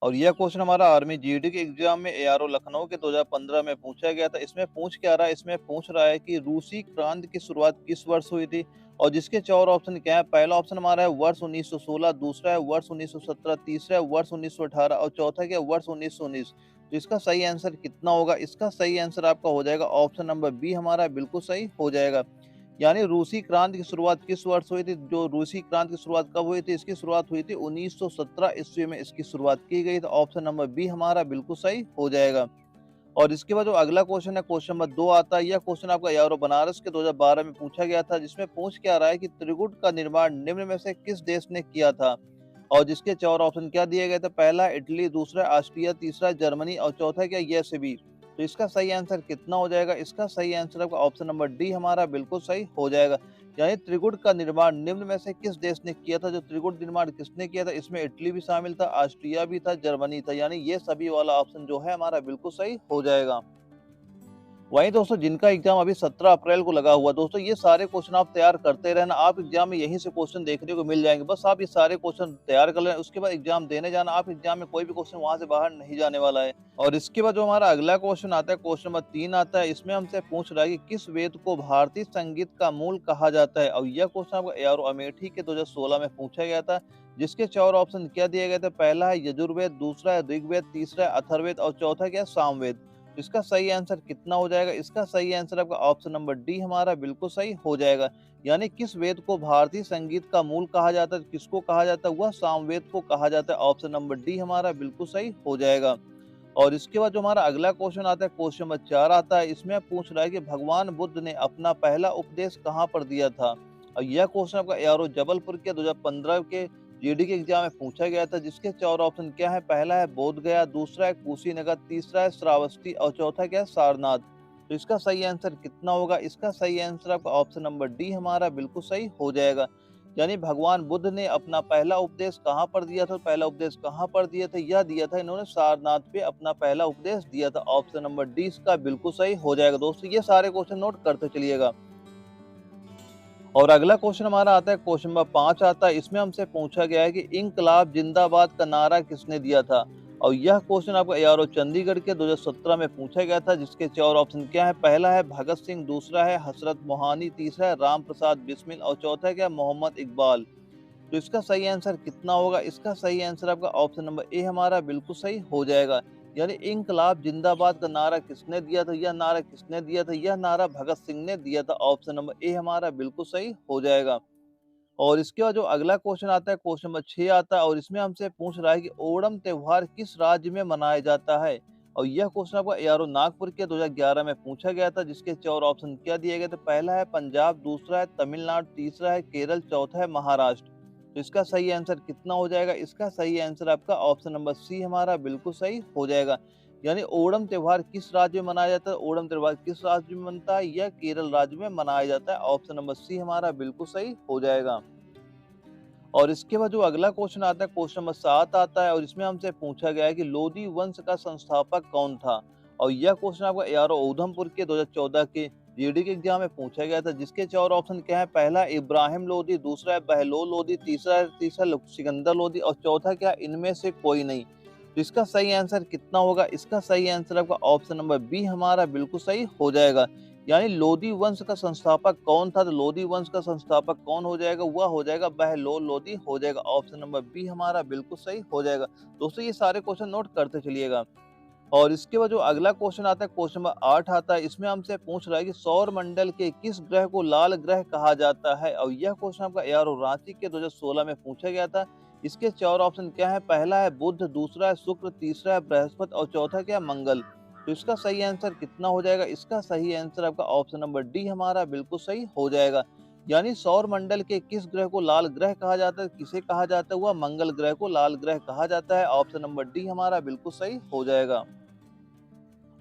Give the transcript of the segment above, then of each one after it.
और यह क्वेश्चन हमारा आर्मी जीडी के एग्जाम में एआरओ लखनऊ के 2015 में पूछा गया था। इसमें पूछ क्या रहा है, इसमें पूछ रहा है कि रूसी क्रांति की शुरुआत किस वर्ष हुई थी। और जिसके चार ऑप्शन क्या है, पहला ऑप्शन हमारा है वर्ष 1916, दूसरा है वर्ष 1917, तीसरा है वर्ष 1918 और चौथा क्या है वर्ष 1919। तो इसका सही आंसर कितना होगा, इसका सही आंसर आपका हो जाएगा ऑप्शन नंबर बी हमारा बिल्कुल सही हो जाएगा। यानी रूसी क्रांति की शुरुआत किस वर्ष हुई थी, जो रूसी क्रांति की शुरुआत कब हुई थी, इसकी शुरुआत हुई थी 1917 ईस्वी में इसकी शुरुआत की गई। तो ऑप्शन नंबर बी हमारा बिल्कुल सही हो जाएगा। और इसके बाद जो अगला क्वेश्चन है, क्वेश्चन नंबर 2 आता है। यह क्वेश्चन आपका यारो बनारस के 2012 में पूछा गया था, जिसमें पूछ क्या रहा है कि त्रिकूट का निर्माण निम्न में से किस देश ने किया था। और जिसके चार ऑप्शन क्या दिए गए थे, पहला इटली, दूसरा ऑस्ट्रिया, तीसरा जर्मनी और चौथा क्या ये सभी। तो इसका सही आंसर कितना हो जाएगा, इसका सही आंसर आपका ऑप्शन नंबर डी हमारा बिल्कुल सही हो जाएगा। यानी त्रिकूट का निर्माण निम्न में से किस देश ने किया था। जो त्रिकूट निर्माण किसने किया था, इसमें इटली भी शामिल था, ऑस्ट्रिया भी था, जर्मनी था। यानी ये सभी वाला ऑप्शन जो है हमारा बिल्कुल सही हो जाएगा। वहीं दोस्तों जिनका एग्जाम अभी 17 अप्रैल को लगा हुआ, दोस्तों ये सारे क्वेश्चन आप तैयार करते रहना। आप एग्जाम में यहीं से क्वेश्चन देखने को मिल जाएंगे। बस आप ये सारे क्वेश्चन तैयार कर लें, उसके बाद एग्जाम देने जाना। आप एग्जाम में कोई भी क्वेश्चन वहां से बाहर नहीं जाने वाला है। और इसके बाद जो हमारा अगला क्वेश्चन आता है, क्वेश्चन नंबर 3 आता है। इसमें हमसे पूछ रहा है कि किस वेद को भारतीय संगीत का मूल कहा जाता है। और यह क्वेश्चन आपको एआरओ अमेठी के 2016 में पूछा गया था। जिसके चार ऑप्शन क्या दिए गए थे, पहला है यजुर्वेद, दूसरा है ऋग्वेद, तीसरा है अथर्ववेद और चौथा क्या है सामवेद। इसका सही आंसर कितना हो जाएगा, इसका सही आंसर आपका ऑप्शन नंबर डी हमारा बिल्कुल सही हो जाएगा। यानी किस वेद को भारतीय संगीत का मूल कहा जाता है, किसको कहा जाता है, वह सामवेद को कहा जाता है। ऑप्शन नंबर डी हमारा बिल्कुल सही हो जाएगा। और इसके बाद जो हमारा अगला क्वेश्चन आता है, क्वेश्चन नंबर 4 आता है। इसमें पूछ रहा है कि भगवान बुद्ध ने अपना पहला उपदेश कहाँ पर दिया था। और यह क्वेश्चन आपका एआरओ जबलपुर के 2015 के जीडी के एग्जाम में पूछा गया था। जिसके चार ऑप्शन क्या है, पहला है बोध गया, दूसरा है कुशीनगर, तीसरा है श्रावस्ती और चौथा क्या है सारनाथ। तो इसका सही आंसर कितना होगा, इसका सही आंसर आपका ऑप्शन नंबर डी हमारा बिल्कुल सही हो जाएगा। यानी भगवान बुद्ध ने अपना पहला उपदेश कहाँ पर दिया था, पहला उपदेश कहाँ पर दिया था, यह दिया था इन्होंने सारनाथ पे अपना पहला उपदेश दिया था। ऑप्शन नंबर डी इसका बिल्कुल सही हो जाएगा। दोस्तों ये सारे क्वेश्चन नोट करते चलिएगा। और अगला क्वेश्चन हमारा आता है, क्वेश्चन नंबर 5 आता है। इसमें हमसे पूछा गया है कि इंकलाब जिंदाबाद का नारा किसने दिया था। और यह क्वेश्चन आपको एआरओ चंडीगढ़ के 2017 में पूछा गया था। जिसके चार ऑप्शन क्या है, पहला है भगत सिंह, दूसरा है हसरत मोहानी, तीसरा है राम प्रसाद बिस्मिल और चौथा क्या है मोहम्मद इकबाल। तो इसका सही आंसर कितना होगा, इसका सही आंसर आपका ऑप्शन नंबर ए हमारा बिल्कुल सही हो जाएगा। यानी इंकलाब जिंदाबाद का नारा किसने दिया था, यह नारा किसने दिया था, यह नारा भगत सिंह ने दिया था। ऑप्शन नंबर ए हमारा बिल्कुल सही हो जाएगा। और इसके बाद जो अगला क्वेश्चन आता है, क्वेश्चन नंबर 6 आता है। और इसमें हमसे पूछ रहा है कि ओणम त्योहार किस राज्य में मनाया जाता है। और यह क्वेश्चन आपका एआरओ नागपुर के 2011 में पूछा गया था। जिसके चार ऑप्शन क्या दिए गए थे, पहला है पंजाब, दूसरा है तमिलनाडु, तीसरा है केरल, चौथा है महाराष्ट्र। तो इसका सही आंसर कितना हो जाएगा, इसका सही आंसर आपका ऑप्शन नंबर सी हमारा बिल्कुल सही हो जाएगा। यानी ओणम त्योहार किस राज्य में मनाया जाता है, ओणम त्योहार किस राज्य में मनता है, यह केरल राज्य में मनाया जाता है। ऑप्शन नंबर सी हमारा बिल्कुल सही हो जाएगा। और इसके बाद जो अगला क्वेश्चन आता है, क्वेश्चन नंबर 7 आता है। और इसमें हमसे पूछा गया है कि लोधी वंश का संस्थापक कौन था। और यह क्वेश्चन आपका एआरओ उधमपुर के 2014 के जीडी के एग्जाम में पूछा गया था। जिसके चार ऑप्शन क्या है, पहला इब्राहिम लोधी, दूसरा है बहलोल लोधी, तीसरा सिकंदर लोधी और चौथा क्या इनमें से कोई नहीं। तो इसका सही आंसर कितना होगा, इसका सही आंसर आपका ऑप्शन नंबर बी हमारा बिल्कुल सही हो जाएगा। यानी लोधी वंश का संस्थापक कौन था, तो लोधी वंश का संस्थापक कौन हो जाएगा, वह हो जाएगा बहलोल लोधी हो जाएगा। ऑप्शन नंबर बी हमारा बिल्कुल सही हो जाएगा। दोस्तों ये सारे क्वेश्चन नोट करते चलिएगा। और इसके बाद जो अगला क्वेश्चन आता है, क्वेश्चन नंबर 8 आता है। इसमें हमसे पूछ रहा है कि सौर मंडल के किस ग्रह को लाल ग्रह कहा जाता है। और यह क्वेश्चन आपका एआरओ रांची के 2016 में पूछा गया था। इसके चार ऑप्शन क्या है, पहला है बुध, दूसरा है शुक्र, तीसरा है बृहस्पति और चौथा क्या है मंगल। तो इसका सही आंसर कितना हो जाएगा, इसका सही आंसर आपका ऑप्शन नंबर डी हमारा बिल्कुल सही हो जाएगा। यानी सौर मंडल के किस ग्रह को लाल ग्रह कहा जाता है, किसे कहा जाता है, वह मंगल ग्रह को लाल ग्रह कहा जाता है। ऑप्शन नंबर डी हमारा बिल्कुल सही हो जाएगा।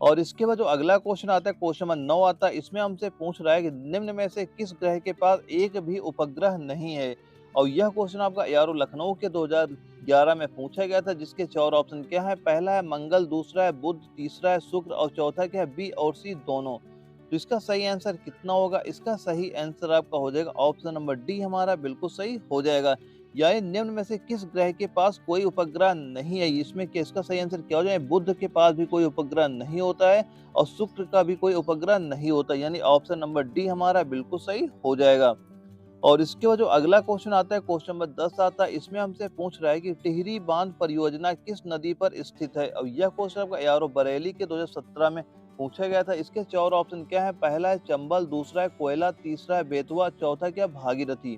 और इसके बाद जो अगला क्वेश्चन आता है, क्वेश्चन नंबर 9 आता है। इसमें हमसे पूछ रहा है कि निम्न में से किस ग्रह के पास एक भी उपग्रह नहीं है। और यह क्वेश्चन आपका एआरओ लखनऊ के 2011 में पूछा गया था। जिसके चार ऑप्शन क्या है, पहला है मंगल, दूसरा है बुध, तीसरा है शुक्र और चौथा क्या है बी और सी दोनों। तो इसका सही आंसर कितना होगा, इसका सही आंसर आपका हो जाएगा ऑप्शन नंबर डी हमारा बिल्कुल सही हो जाएगा। यानी निम्न में से किस ग्रह के पास कोई उपग्रह नहीं है? इसमें क्या इसका सही आंसर क्या हो जाए? बुध के पास भी कोई उपग्रह नहीं होता है और शुक्र का भी कोई उपग्रह नहीं होता, यानी ऑप्शन नंबर डी हमारा बिल्कुल सही हो जाएगा। और इसके बाद जो अगला क्वेश्चन आता है, क्वेश्चन नंबर 10 आता है, इसमें हमसे पूछ रहा है कि टिहरी बांध परियोजना किस नदी पर स्थित है? और यह क्वेश्चन आपका एआरओ बरेली के 2017 में पूछा गया था। इसके 4 ऑप्शन क्या है? पहला है चंबल, दूसरा है कोयला, तीसरा है बेतवा, चौथा क्या भागीरथी।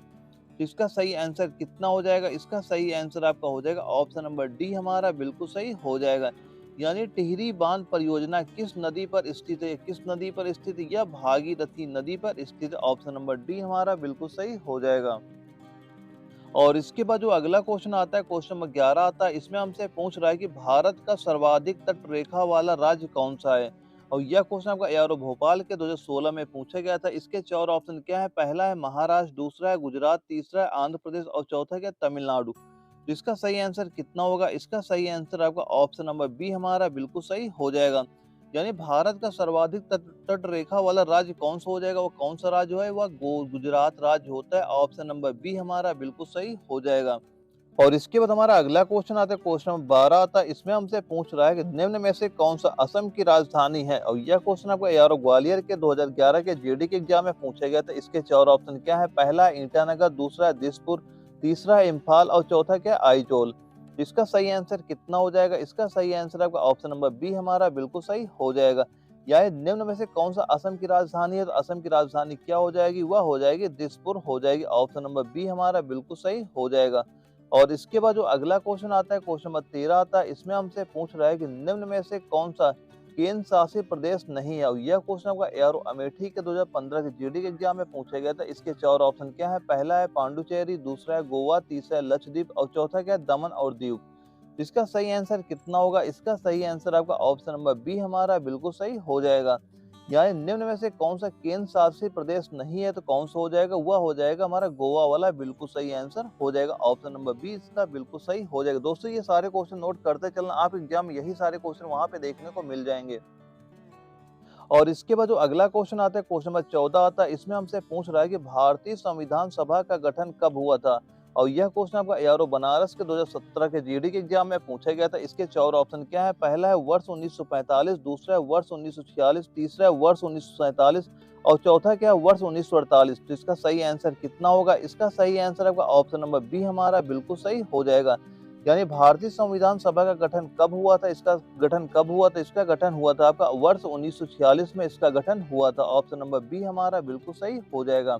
तो इसका सही आंसर कितना हो जाएगा? इसका सही आंसर आपका हो जाएगा ऑप्शन नंबर डी हमारा बिल्कुल सही हो जाएगा। यानी टिहरी बांध परियोजना किस नदी पर स्थित है? किस नदी पर स्थित है? यह भागीरथी नदी पर स्थित है। ऑप्शन नंबर डी हमारा बिल्कुल सही हो जाएगा। और इसके बाद जो अगला क्वेश्चन आता है, क्वेश्चन नंबर 11 आता है, इसमें हमसे पूछ रहा है कि भारत का सर्वाधिक तट रेखा वाला राज्य कौन सा है? और यह क्वेश्चन आपका एआरओ भोपाल के 2016 में पूछा गया था। इसके 4 ऑप्शन क्या है? पहला है महाराष्ट्र, दूसरा है गुजरात, तीसरा है आंध्र प्रदेश और चौथा क्या? तमिलनाडु। तो इसका सही आंसर कितना होगा? इसका सही आंसर आपका ऑप्शन नंबर बी हमारा बिल्कुल सही हो जाएगा। यानी भारत का सर्वाधिक तट रेखा वाला राज्य कौन सा हो जाएगा? वो कौन सा राज्य है? वह गुजरात राज्य होता है। ऑप्शन नंबर बी हमारा बिल्कुल सही हो जाएगा। और इसके बाद हमारा अगला क्वेश्चन आता है, क्वेश्चन नंबर 12 आता है, इसमें हमसे पूछ रहा है कि निम्न में से कौन सा असम की राजधानी है? और यह क्वेश्चन आपको एआरओ ग्वालियर के 2011 के जीडी के एग्जाम में पूछा गया था। इसके 4 ऑप्शन क्या है? पहला है ईटानगर, दूसरा है दिसपुर, तीसरा है इम्फाल और चौथा क्या है? आइजोल। इसका सही आंसर कितना हो जाएगा? इसका सही आंसर आपका ऑप्शन नंबर बी हमारा बिल्कुल सही हो जाएगा। यानी निम्न में से कौन सा असम की राजधानी है? तो असम की राजधानी क्या हो जाएगी? वह हो जाएगी दिसपुर हो जाएगी। ऑप्शन नंबर बी हमारा बिल्कुल सही हो जाएगा। और इसके बाद जो अगला क्वेश्चन आता है, क्वेश्चन नंबर 13 आता है, इसमें हमसे पूछ रहा है कि निम्न में से कौन सा केंद्र शासित प्रदेश नहीं है? और यह क्वेश्चन आपका एआरओ अमेठी के 2015 के जीडी के एग्जाम में पूछा गया था। इसके 4 ऑप्शन क्या है? पहला है पांडुचेरी, दूसरा है गोवा, तीसरा है लक्षद्वीप और चौथा क्या है? दमन और दीव। इसका सही आंसर कितना होगा? इसका सही आंसर आपका ऑप्शन नंबर बी हमारा बिल्कुल सही हो जाएगा। यानी निम्न में से कौन सा केंद्र शासित प्रदेश नहीं है? तो कौन सा हो जाएगा? वह हो जाएगा हमारा गोवा वाला, बिल्कुल सही आंसर हो जाएगा। ऑप्शन नंबर बी इसका बिल्कुल सही हो जाएगा। दोस्तों ये सारे क्वेश्चन नोट करते चलना, आप एग्जाम में यही सारे क्वेश्चन वहां पे देखने को मिल जाएंगे। और इसके बाद जो अगला क्वेश्चन आता है, क्वेश्चन नंबर 14 आता है, इसमें हमसे पूछ रहा है कि भारतीय संविधान सभा का गठन कब हुआ था? और यह क्वेश्चन आपका एआरओ बनारस के 2017 के जीडी के एग्जाम में पूछा गया था। इसके 4 ऑप्शन क्या है? पहला है वर्ष 1945, दूसरा है वर्ष 1946, तीसरा है वर्ष 1947 और चौथा क्या है? वर्ष 1948। तो इसका सही आंसर कितना होगा? इसका सही आंसर आपका ऑप्शन नंबर बी हमारा बिल्कुल सही हो जाएगा। यानी भारतीय संविधान सभा का गठन कब हुआ था? इसका गठन कब हुआ था? इसका गठन हुआ था आपका वर्ष 1946 में इसका गठन हुआ था। ऑप्शन नंबर बी हमारा बिल्कुल सही हो जाएगा।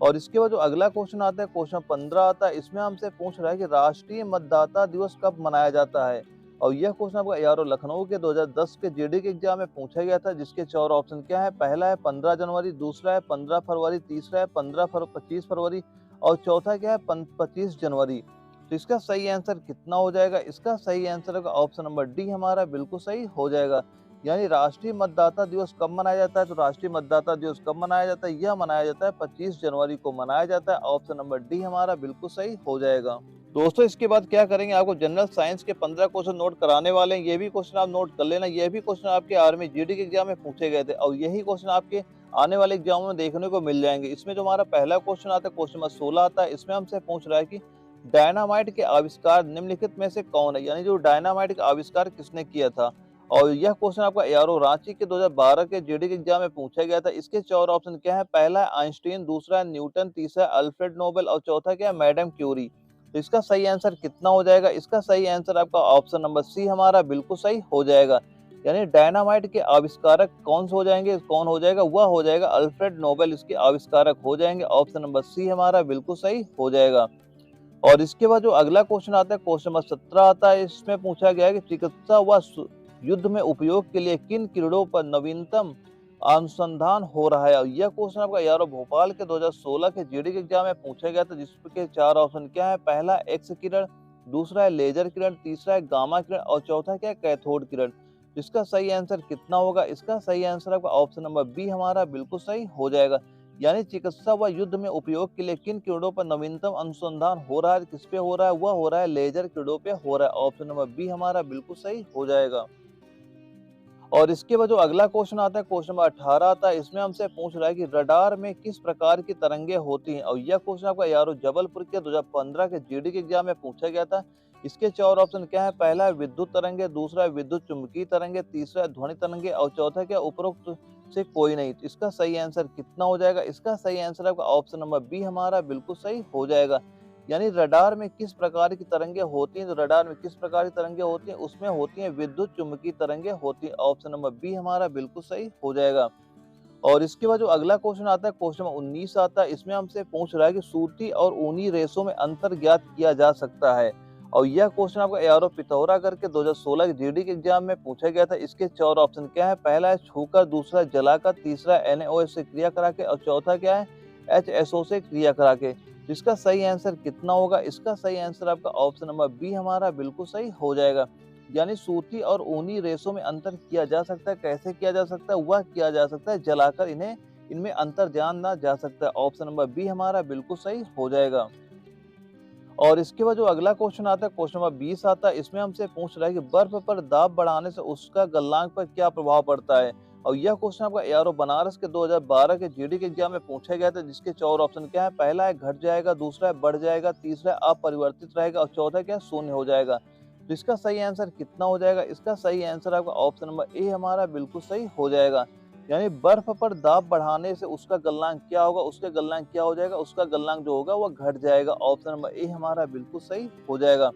और इसके बाद जो अगला क्वेश्चन आता है, क्वेश्चन 15 आता है, इसमें हमसे पूछ रहा है कि राष्ट्रीय मतदाता दिवस कब मनाया जाता है? और यह क्वेश्चन आपका एआरओ लखनऊ के 2010 के जीडी के एग्जाम में पूछा गया था। जिसके 4 ऑप्शन क्या है? पहला है 15 जनवरी, दूसरा है 15 फरवरी, तीसरा है 25 फरवरी और चौथा क्या है? 25 जनवरी। तो इसका सही आंसर कितना हो जाएगा? इसका सही आंसर होगा ऑप्शन नंबर डी हमारा बिल्कुल सही हो जाएगा। यानी राष्ट्रीय मतदाता दिवस कब मनाया जाता है? तो राष्ट्रीय मतदाता दिवस कब मनाया जाता है? यह मनाया जाता है 25 जनवरी को मनाया जाता है। ऑप्शन नंबर डी हमारा बिल्कुल सही हो जाएगा। दोस्तों इसके बाद क्या करेंगे, आपको जनरल साइंस के 15 क्वेश्चन नोट कराने वाले हैं। ये भी क्वेश्चन आप नोट कर लेना। ये भी क्वेश्चन आपके आर्मी जीडी के एग्जाम में पूछे गए थे और यही क्वेश्चन आपके आने वाले एग्जामों में देखने को मिल जाएंगे। इसमें जो हमारा पहला क्वेश्चन आता है, क्वेश्चन नंबर 16 आता है, इसमें हमसे पूछ रहा है कि डायनामाइट के आविष्कार निम्नलिखित में से कौन है? यानी जो डायनामाइट का आविष्कार किसने किया था? और यह क्वेश्चन आपका एआरओ रांची के 2012 के जीडी के एग्जाम में पूछा गया था। इसके 4 ऑप्शन क्या है? पहला है आइंस्टीन, दूसरा है न्यूटन, तीसरा है अल्फ्रेड नोबेल और चौथा क्या है? Madam Curie. तो इसका सही आंसर कितना हो जाएगा? इसका सही आंसर आपका ऑप्शन नंबर सी हमारा बिल्कुल सही हो जाएगा। यानी डायनामाइट के आविष्कारक कौन से हो जाएंगे? कौन हो जाएगा? वह हो जाएगा अल्फ्रेड नोबेल, इसके आविष्कारक हो जाएंगे। ऑप्शन नंबर सी हमारा बिल्कुल सही हो जाएगा। और इसके बाद जो अगला क्वेश्चन आता है, क्वेश्चन नंबर 17 आता है, इसमें पूछा गया है कि चिकित्सा व युद्ध में उपयोग के लिए किन किरणों पर नवीनतम अनुसंधान हो रहा है? और यह क्वेश्चन आपका एआरओ भोपाल के 2016 के जीडी के एग्जाम में पूछा गया था। जिसके 4 ऑप्शन क्या है? पहला एक्स किरण, दूसरा है लेजर किरण, तीसरा है गामा किरण और चौथा क्या है? कैथोड किरण। इसका सही आंसर कितना होगा? इसका सही आंसर आपका ऑप्शन नंबर बी हमारा बिल्कुल सही हो जाएगा। यानी चिकित्सा व युद्ध में उपयोग के लिए किन किरणों पर नवीनतम अनुसंधान हो रहा है? किस पे हो रहा है? वह हो रहा है लेजर किरणों पे हो रहा है। ऑप्शन नंबर बी हमारा बिल्कुल सही हो जाएगा। और इसके बाद जो अगला क्वेश्चन आता है, क्वेश्चन नंबर 18 आता है। इसमें हमसे पूछ रहा है कि रडार में किस प्रकार की तरंगे होती हैं, और यह क्वेश्चन आपका यारो जबलपुर के 2015 के जीडी के एग्जाम में पूछा गया था। इसके 4 ऑप्शन क्या है? पहला है विद्युत तरंगे, दूसरा है विद्युत चुम्बकीय तरंगे, तीसरा है ध्वनि तरंगे और चौथा क्या? उपरोक्त से कोई नहीं। तो इसका सही आंसर कितना हो जाएगा? इसका सही आंसर आपका ऑप्शन नंबर बी हमारा बिल्कुल सही हो जाएगा। यानी रडार में किस प्रकार की तरंगे होती हैं, तो रडार में किस प्रकार की तरंगे होती हैं, उसमें होती हैं विद्युत चुम्बकीय तरंगे होती हैं। ऑप्शन नंबर बी हमारा बिल्कुल सही हो जाएगा। और इसके बाद जो अगला क्वेश्चन आता है, क्वेश्चन नंबर 19 आता है। इसमें हमसे पूछ रहा है कि सूती और ऊनी रेशों में अंतर ज्ञात किया जा सकता है, और यह क्वेश्चन आपका एआरओ पिथौरागढ़ के 2016 के जीडी के एग्जाम में पूछा गया था। इसके 4 ऑप्शन क्या है? पहला है छूकर, दूसरा जलाकर, तीसरा NaOH से क्रिया करा के और चौथा क्या है? HSO से क्रिया करा के। तो इसका सही आंसर कितना होगा? इसका सही आंसर आपका ऑप्शन नंबर बी हमारा बिल्कुल सही हो जाएगा। यानी सूती और ऊनी रेशों में अंतर किया जा सकता है। कैसे किया जा सकता है? वह किया जा सकता है जलाकर, इन्हें इनमें अंतर जाना जा सकता है। ऑप्शन नंबर बी हमारा बिल्कुल सही हो जाएगा। और इसके बाद जो अगला क्वेश्चन आता है, क्वेश्चन नंबर 20 आता है। इसमें हमसे पूछ रहा है कि बर्फ पर दाब बढ़ाने से उसका गलनांक पर क्या प्रभाव पड़ता है, और यह क्वेश्चन आपका एआरओ बनारस के 2012 के जीडी के एग्जाम में पूछा गया था। जिसके 4 ऑप्शन क्या है? पहला है घट जाएगा, दूसरा है बढ़ जाएगा, तीसरा है अपरिवर्तित रहेगा और चौथा क्या है? शून्य हो जाएगा। तो इसका सही आंसर कितना हो जाएगा? इसका सही आंसर आपका ऑप्शन नंबर ए हमारा बिल्कुल सही हो जाएगा। यानी बर्फ पर दाब बढ़ाने से उसका गलनांक क्या होगा? उसका गलनांक क्या हो जाएगा? उसका गलनांक जो होगा वो घट जाएगा। ऑप्शन नंबर ए हमारा बिल्कुल सही हो जाएगा।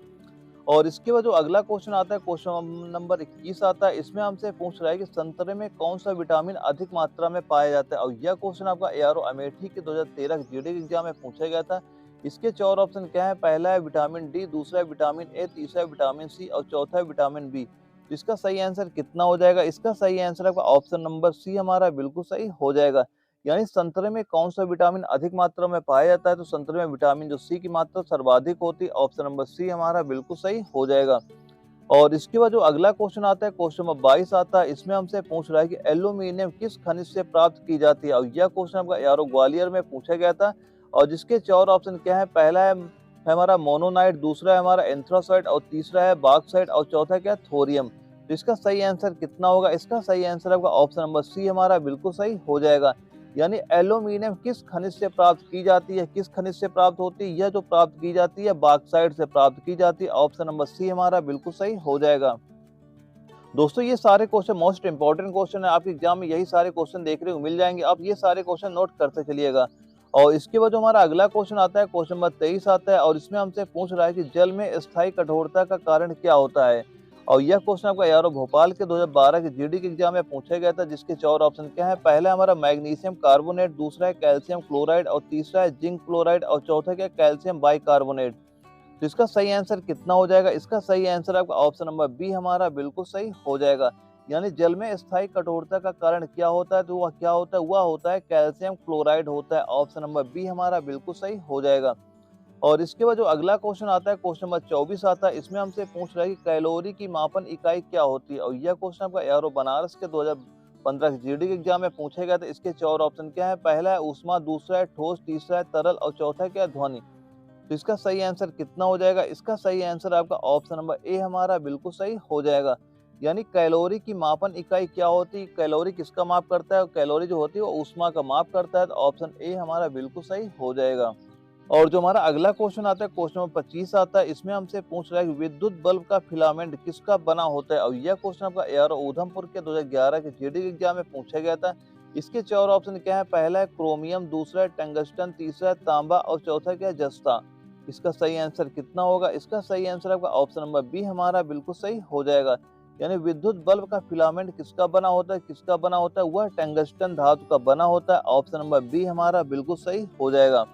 और इसके बाद जो अगला क्वेश्चन आता है, क्वेश्चन नंबर 21 आता है। इसमें हमसे पूछ रहा है कि संतरे में कौन सा विटामिन अधिक मात्रा में पाया जाता है, और यह क्वेश्चन आपका एआरओ अमेठी के 2013 के जीडी के एग्जाम में पूछा गया था। इसके 4 ऑप्शन क्या है? पहला है विटामिन डी, दूसरा है विटामिन ए, तीसरा है विटामिन सी और चौथा है विटामिन बी। तो इसका सही आंसर कितना हो जाएगा? इसका सही आंसर आपका ऑप्शन नंबर सी हमारा बिल्कुल सही हो जाएगा। यानी संतरे में कौन सा विटामिन अधिक मात्रा में पाया जाता है, तो संतरे में विटामिन जो सी की मात्रा सर्वाधिक होती है। ऑप्शन नंबर सी हमारा बिल्कुल सही हो जाएगा। और इसके बाद जो अगला क्वेश्चन आता है, क्वेश्चन नंबर 22 आता है। इसमें हमसे पूछ रहा है कि एल्यूमीनियम किस खनिज से प्राप्त की जाती है, और यह क्वेश्चन आपका एआरओ ग्वालियर में पूछा गया था। और जिसके 4 ऑप्शन क्या है? पहला है हमारा मोनोनाइट, दूसरा है हमारा एंथ्रासाइट और तीसरा है बॉक्साइट और चौथा क्या है? थोरियम। तो इसका सही आंसर कितना होगा? इसका सही आंसर आपका ऑप्शन नंबर सी हमारा बिल्कुल सही हो जाएगा। यानी एल्यूमीनियम किस खनिज से प्राप्त की जाती है? किस खनिज से प्राप्त होती है? यह जो प्राप्त की जाती है बॉक्साइट से प्राप्त की जाती है। ऑप्शन नंबर सी हमारा बिल्कुल सही हो जाएगा। दोस्तों ये सारे क्वेश्चन मोस्ट इंपॉर्टेंट क्वेश्चन है, आपके एग्जाम में यही सारे क्वेश्चन देखने को मिल जाएंगे। आप ये सारे क्वेश्चन नोट करते चलिएगा। और इसके बाद जो हमारा अगला क्वेश्चन आता है, क्वेश्चन नंबर 23 आता है। और इसमें हमसे पूछ रहा है कि जल में स्थायी कठोरता का कारण क्या होता है, और यह क्वेश्चन आपका यारो भोपाल के 2012 के जीडी के एग्जाम में पूछा गया था। जिसके 4 ऑप्शन क्या है? पहला हमारा मैग्नीशियम कार्बोनेट, दूसरा है कैल्शियम क्लोराइड और तीसरा है जिंक क्लोराइड और चौथा क्या? Calcium bicarbonate. तो इसका सही आंसर कितना हो जाएगा? इसका सही आंसर आपका ऑप्शन नंबर बी हमारा बिल्कुल सही हो जाएगा। यानी जल में स्थायी कठोरता का कारण क्या होता है, तो वह क्या होता है? वह होता है कैल्शियम क्लोराइड होता है। ऑप्शन नंबर बी हमारा बिल्कुल सही हो जाएगा। और इसके बाद जो अगला क्वेश्चन आता है, क्वेश्चन नंबर 24 आता है। इसमें हमसे पूछ रहा है कि कैलोरी की मापन इकाई क्या होती है, और यह क्वेश्चन आपका एआरओ बनारस के 2015 के जीडी के एग्जाम में पूछा गया था। इसके 4 ऑप्शन क्या है? पहला है ऊष्मा, दूसरा है ठोस, तीसरा है तरल और चौथा क्या है? ध्वनि। तो इसका सही आंसर कितना हो जाएगा? इसका सही आंसर आपका ऑप्शन नंबर ए हमारा बिल्कुल सही हो जाएगा। यानी कैलोरी की मापन इकाई क्या होती है? कैलोरी किसका माप करता है? कैलोरी जो होती है वो ऊष्मा का माप करता है। तो ऑप्शन ए हमारा बिल्कुल सही हो जाएगा। और जो हमारा अगला क्वेश्चन आता है, क्वेश्चन नंबर 25 आता है। इसमें हमसे पूछ रहा है कि विद्युत बल्ब का फिलामेंट किसका बना होता है, और यह क्वेश्चन आपका एआरओ उधमपुर के 2011 के जीडी के एग्जाम में पूछा गया था। इसके 4 ऑप्शन क्या है? पहला है क्रोमियम, दूसरा है टंगस्टन, तीसरा है तांबा और चौथा क्या है? जस्ता। इसका सही आंसर कितना होगा? इसका सही आंसर आपका ऑप्शन नंबर बी हमारा बिल्कुल सही हो जाएगा। यानी विद्युत बल्ब का फिलामेंट किसका बना होता है? किसका बना होता है? वह टंगस्टन धातु का बना होता है। ऑप्शन नंबर बी हमारा बिल्कुल सही हो जाएगा।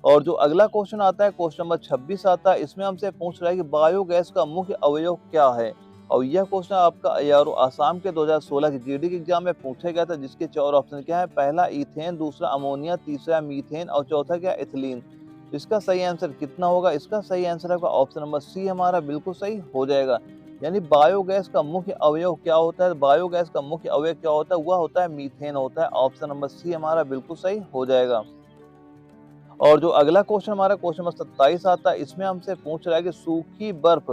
और जो अगला क्वेश्चन आता है, क्वेश्चन नंबर 26 आता है। इसमें हमसे पूछ रहा है कि बायोगैस का मुख्य अवयव क्या है, और यह क्वेश्चन आपका यारो आसाम के 2016 के जीडी के एग्जाम में पूछा गया था। जिसके 4 ऑप्शन क्या है? पहला इथेन, दूसरा अमोनिया, तीसरा मीथेन और चौथा क्या? एथिलीन। इसका सही आंसर कितना होगा? इसका सही आंसर आपका ऑप्शन नंबर सी हमारा बिल्कुल सही हो जाएगा। यानी बायोगैस का मुख्य अवयव क्या होता है? बायोगैस का मुख्य अवयव क्या होता है? वह होता है मीथेन होता है। ऑप्शन नंबर सी हमारा बिल्कुल सही हो जाएगा। और जो अगला क्वेश्चन हमारा क्वेश्चन नंबर 27 आता है। इसमें हमसे पूछ रहा है कि सूखी बर्फ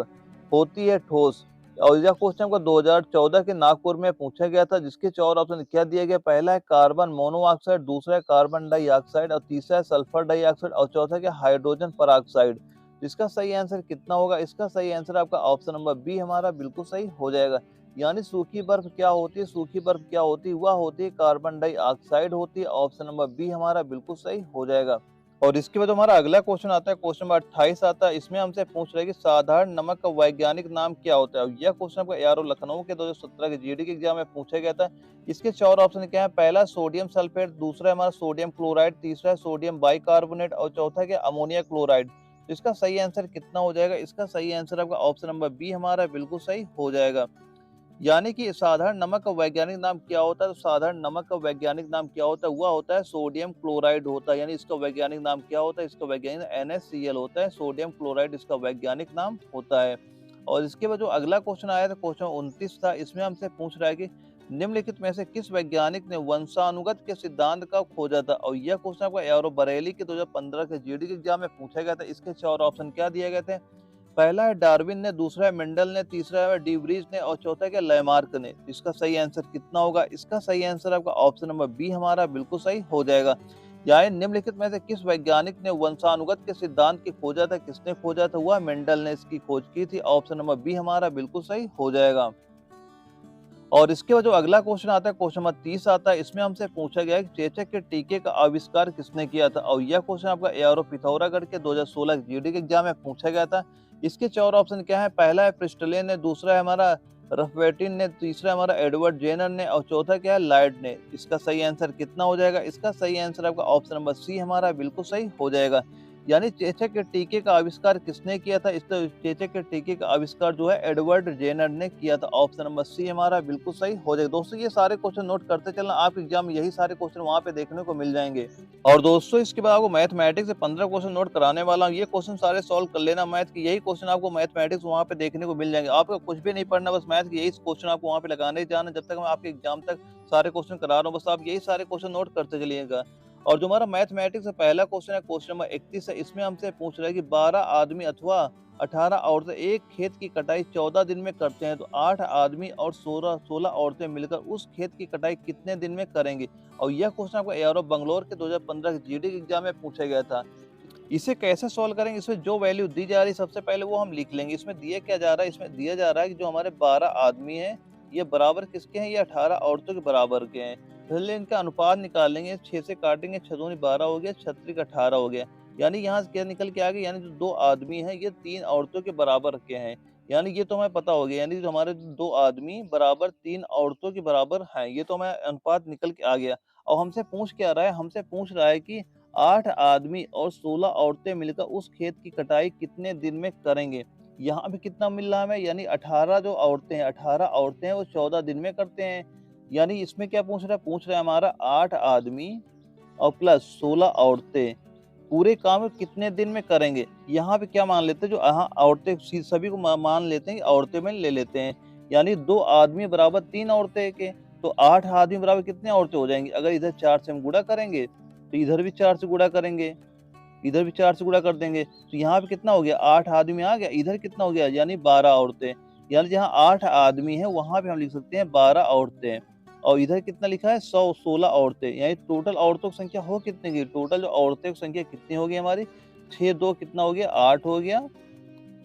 होती है ठोस, और यह क्वेश्चन आपको 2014 के नागपुर में पूछा गया था, जिसके 4 ऑप्शन क्या दिए गए। पहला है कार्बन मोनोऑक्साइड, दूसरा है कार्बन डाइऑक्साइड और तीसरा है सल्फर डाइऑक्साइड और चौथा है हाइड्रोजन पेरोक्साइड। इसका सही आंसर कितना होगा? इसका सही आंसर आपका ऑप्शन नंबर बी हमारा बिल्कुल सही हो जाएगा। यानी सूखी बर्फ क्या होती है? सूखी बर्फ क्या होती है? वह होती है कार्बन डाइऑक्साइड होती है। ऑप्शन नंबर बी हमारा बिल्कुल सही हो जाएगा। और इसके बाद हमारा अगला क्वेश्चन आता है, क्वेश्चन नंबर 28 आता है। इसमें हमसे पूछ रहे हैं कि साधारण नमक का वैज्ञानिक नाम क्या होता है। यह क्वेश्चन आपको एआरओ लखनऊ के 2017 के जीडी के एग्जाम में पूछा गया था। इसके 4 ऑप्शन क्या है। पहला सोडियम सल्फेट, दूसरा है हमारा सोडियम क्लोराइड, तीसरा है सोडियम बाइकार्बोनेट और चौथा क्या अमोनिया क्लोराइड। तो इसका सही आंसर कितना हो जाएगा? इसका सही आंसर आपका ऑप्शन नंबर बी हमारा बिल्कुल सही हो जाएगा। यानी कि साधारण नमक का वैज्ञानिक नाम क्या होता है? तो साधारण नमक का वैज्ञानिक नाम क्या होता है? वह होता है सोडियम क्लोराइड होता है। यानी इसका वैज्ञानिक नाम क्या होता है? इसका वैज्ञानिक NaCl होता है। सोडियम क्लोराइड इसका वैज्ञानिक नाम होता है। और इसके बाद जो अगला क्वेश्चन आया था, क्वेश्चन 29 था। इसमें हमसे पूछ रहा है कि निम्नलिखित में से किस वैज्ञानिक ने वंशानुगत के सिद्धांत का खोजा था। और यह क्वेश्चन आपको एआरओ बरेली के 2015 के जीडी के एग्जाम में पूछा गया था। इसके 4 ऑप्शन क्या दिए गए थे। पहला है डार्विन ने, दूसरा है मेंडल ने, तीसरा है डीवरीज ने और चौथा है लैमार्क ने। इसका सही आंसर कितना होगा? इसका सही आंसर आपका ऑप्शन नंबर बी हमारा बिल्कुल सही हो जाएगा। यानी निम्नलिखित में से किस वैज्ञानिक ने वंशानुगत के सिद्धांत की खोजा था? किसने खोजा था? वह मेंडल ने इसकी खोज की थी। ऑप्शन नंबर बी हमारा बिल्कुल सही हो जाएगा। और इसके बाद जो अगला क्वेश्चन आता है, क्वेश्चन नंबर 30 आता है। इसमें हमसे पूछा गया है कि चेचक के टीके का आविष्कार किसने किया था। और यह क्वेश्चन आपका एआरओ पिथौरागढ़ के 2016 जीडी के एग्जाम में पूछा गया था। इसके 4 ऑप्शन क्या है। पहला है प्रिस्टले ने, दूसरा है हमारा रफवेटिन ने, तीसरा हमारा एडवर्ड जेनर ने और चौथा क्या है लाइड ने। इसका सही आंसर कितना हो जाएगा? इसका सही आंसर आपका ऑप्शन नंबर सी हमारा बिल्कुल सही हो जाएगा। यानी चेचक के टीके का आविष्कार किसने किया था? इस चेचक के टीके का आविष्कार जो है एडवर्ड जेनर ने किया था। ऑप्शन नंबर सी हमारा बिल्कुल सही हो जाएगा। दोस्तों ये सारे क्वेश्चन नोट करते चलना, आपके एग्जाम में यही सारे क्वेश्चन वहां पे देखने को मिल जाएंगे। और दोस्तों इसके बाद आपको मैथमेटिक्स से 15 क्वेश्चन नोट कराने वाला हूँ। ये क्वेश्चन सारे सॉल्व कर लेना। मैथ की यही क्वेश्चन आपको मैथमेटिक्स वहां पे देखने को मिल जाएंगे। आपको कुछ भी नहीं पढ़ना, बस मैथ के यही क्वेश्चन आपको वहां पे लगाने ही जाना। जब तक मैं आपके एग्जाम तक सारे क्वेश्चन करा रहा हूँ, बस आप यही सारे क्वेश्चन नोट करते चलिएगा। और जो हमारा मैथमेटिक्स का पहला क्वेश्चन है, क्वेश्चन नंबर 31 है। इसमें हमसे पूछ रहा है कि 12 आदमी अथवा 18 औरतें एक खेत की कटाई 14 दिन में करते हैं, तो 8 आदमी और 16 औरतें मिलकर उस खेत की कटाई कितने दिन में करेंगे। और यह क्वेश्चन आपको एआरओ बंगलोर के 2015 के जीडी के एग्जाम में पूछा गया था। इसे कैसे सॉल्व करेंगे? इसमें जो वैल्यू दी जा रही है सबसे पहले वो हम लिख लेंगे। इसमें दिया क्या जा रहा है? इसमें दिया जा रहा है कि जो हमारे 12 आदमी हैं ये बराबर किसके हैं? ये 18 औरतों के बराबर के हैं। पहले इनका अनुपात निकालेंगे, 6 से काटेंगे, 6 दूनी 12 हो गया, 6 18 हो गया। यानी यहाँ से क्या निकल के आ गया? यानी जो 2 आदमी हैं ये 3 औरतों के बराबर के हैं। यानी ये तो हमें पता हो गया। यानी जो हमारे 2 आदमी बराबर 3 औरतों के बराबर हैं, ये तो हमें अनुपात निकल के आ गया। और हमसे पूछ क्या रहा है? हमसे पूछ रहा है कि 8 आदमी और 16 औरतें मिलकर उस खेत की कटाई कितने दिन में करेंगे। यहाँ पे कितना मिल रहा है हमें? यानी 18 जो औरतें हैं, 18 औरतें हैं वो 14 दिन में करते हैं। यानी इसमें क्या पूछ रहा है? पूछ रहा है हमारा 8 आदमी और प्लस 16 औरतें पूरे काम को कितने दिन में करेंगे। यहाँ पे क्या मान लेते हैं? जो यहाँ औरतें सभी को मान लेते हैं, औरतें में ले लेते हैं। यानी 2 आदमी बराबर 3 औरतें के, तो 8 आदमी बराबर कितने औरतें हो जाएंगी? अगर इधर 4 से हम गुणा करेंगे तो इधर भी 4 से गुणा करेंगे, इधर भी 4 से गुणा कर देंगे, तो यहाँ पे कितना हो गया? 8 आदमी आ गया। इधर कितना हो गया? यानी 12 औरतें। यानी जहाँ 8 आदमी हैं वहां पे हम लिख सकते हैं 12 औरतें। और इधर कितना लिखा है? 16 औरतें। यानी टोटल औरतों की संख्या हो कितने की? टोटल जो औरतें की संख्या कितनी होगी हमारी? 6 2 कितना हो गया? 8 हो गया।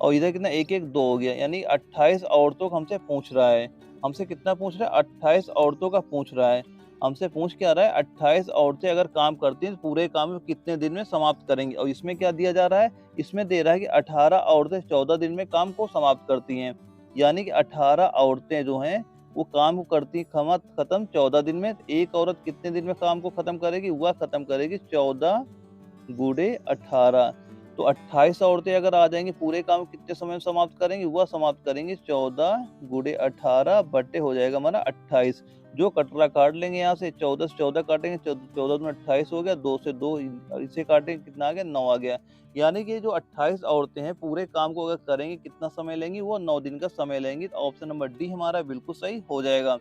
और इधर कितना? 1 1 2 हो गया। यानी 28 औरतों का हमसे पूछ रहा है। हमसे कितना पूछ रहा है? 28 औरतों का पूछ रहा है। हमसे पूछ क्या रहा है? 28 औरतें अगर काम करती हैं तो पूरे काम में कितने दिन में समाप्त करेंगी। और इसमें क्या दिया जा रहा है? इसमें दे रहा है कि 18 औरतें 14 दिन में काम को समाप्त करती हैं। यानी कि 18 औरतें जो हैं वो काम को करती खत्म 14 दिन में। एक औरत कितने दिन में काम को खत्म करेगी? वह खत्म करेगी 14 गुणे 18। तो 28 औरतें अगर आ जाएंगी पूरे काम कितने समय में समाप्त करेंगी? वह समाप्त करेंगी 14 गुणे 18 बटे हो जाएगा हमारा 28। जो कटरा काट लेंगे यहाँ से, 14 से 14 काटेंगे, 14 दूनी 28 हो गया, 2 से 2 इसे काटेंगे, कितना आ गया? 9 आ गया। यानी कि जो 28 औरतें हैं पूरे काम को अगर करेंगी कितना समय लेंगी? वो 9 दिन का समय लेंगी। तो ऑप्शन नंबर डी हमारा बिल्कुल सही हो जाएगा।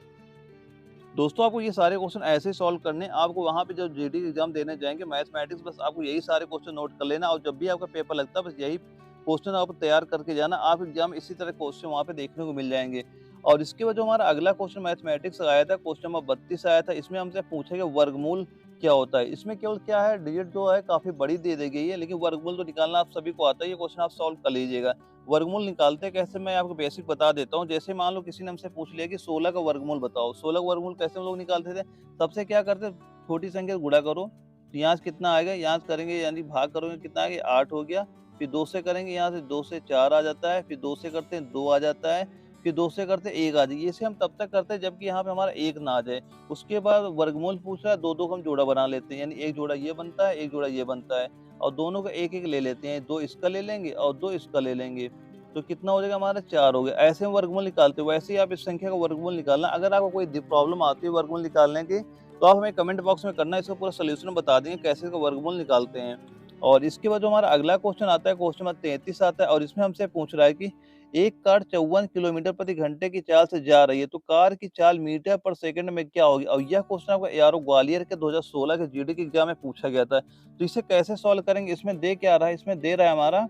दोस्तों आपको ये सारे क्वेश्चन ऐसे ही सॉल्व करने हैं। आपको वहाँ पे जब जीडी एग्जाम देने जाएंगे मैथमेटिक्स, बस आपको यही सारे क्वेश्चन नोट कर लेना। और जब भी आपका पेपर लगता है बस यही क्वेश्चन आप तैयार करके जाना, आप एग्जाम में इसी तरह क्वेश्चन वहाँ पे देखने को मिल जाएँगे। और इसके बाद जो हमारा अगला क्वेश्चन मैथमेटिक्स आया था, क्वेश्चन नंबर 32 आया था, इसमें हमसे पूछा गया वर्गमूल क्या होता है? इसमें केवल क्या है, डिजिट जो है काफ़ी बड़ी दे दी गई है, लेकिन वर्गमूल तो निकालना आप सभी को आता है, ये क्वेश्चन आप सॉल्व कर लीजिएगा। वर्गमूल निकालते कैसे, मैं आपको बेसिक बता देता हूँ। जैसे मान लो किसी ने हमसे पूछ लिया कि 16 का वर्गमूल बताओ, 16 का वर्गमूल कैसे हम लोग निकालते थे? सबसे क्या करते, छोटी संख्या गुणा करो, तो यहाँ से कितना आएगा, यहाँ से करेंगे यानी भाग करोगे कितना आएगा, 8 हो गया। फिर 2 से करेंगे, यहाँ से 2 से 4 आ जाता है, फिर 2 से करते हैं 2 आ जाता है, फिर 2 से करते हैं 1 आ जाए। इसे हम तब तक करते हैं जबकि यहाँ पे हमारा 1 ना आ जाए। उसके बाद वर्गमूल पूछ रहा है, 2-2 का हम जोड़ा बना लेते हैं, यानी एक जोड़ा ये बनता है, एक जोड़ा ये बनता है, और दोनों का 1-1 ले लेते हैं, 2 इसका ले लेंगे और 2 इसका ले लेंगे। तो कितना हो जाएगा हमारा, 4 हो गया। ऐसे हम वर्गमूल निकालते हैं। वैसे ही आप इस संख्या का वर्गमूल निकालना। अगर आपको कोई प्रॉब्लम आती है वर्गमूल निकालने की, तो आप हमें कमेंट बॉक्स में करना, इसका पूरा सॉल्यूशन बता देंगे कैसे इसका वर्गमूल निकालते हैं। और इसके बाद जो हमारा अगला क्वेश्चन आता है, क्वेश्चन नंबर 33 आता है, और इसमें हमसे पूछ रहा है कि एक कार 54 किलोमीटर प्रति घंटे की चाल से जा रही है, तो कार की चाल मीटर पर सेकंड में क्या होगी? और यह क्वेश्चन आपका एआरओ ग्वालियर के 2016 के जीडी के एग्जाम में पूछा गया था। तो इसे कैसे सॉल्व करेंगे? इसमें दे क्या रहा है, इसमें दे रहा है हमारा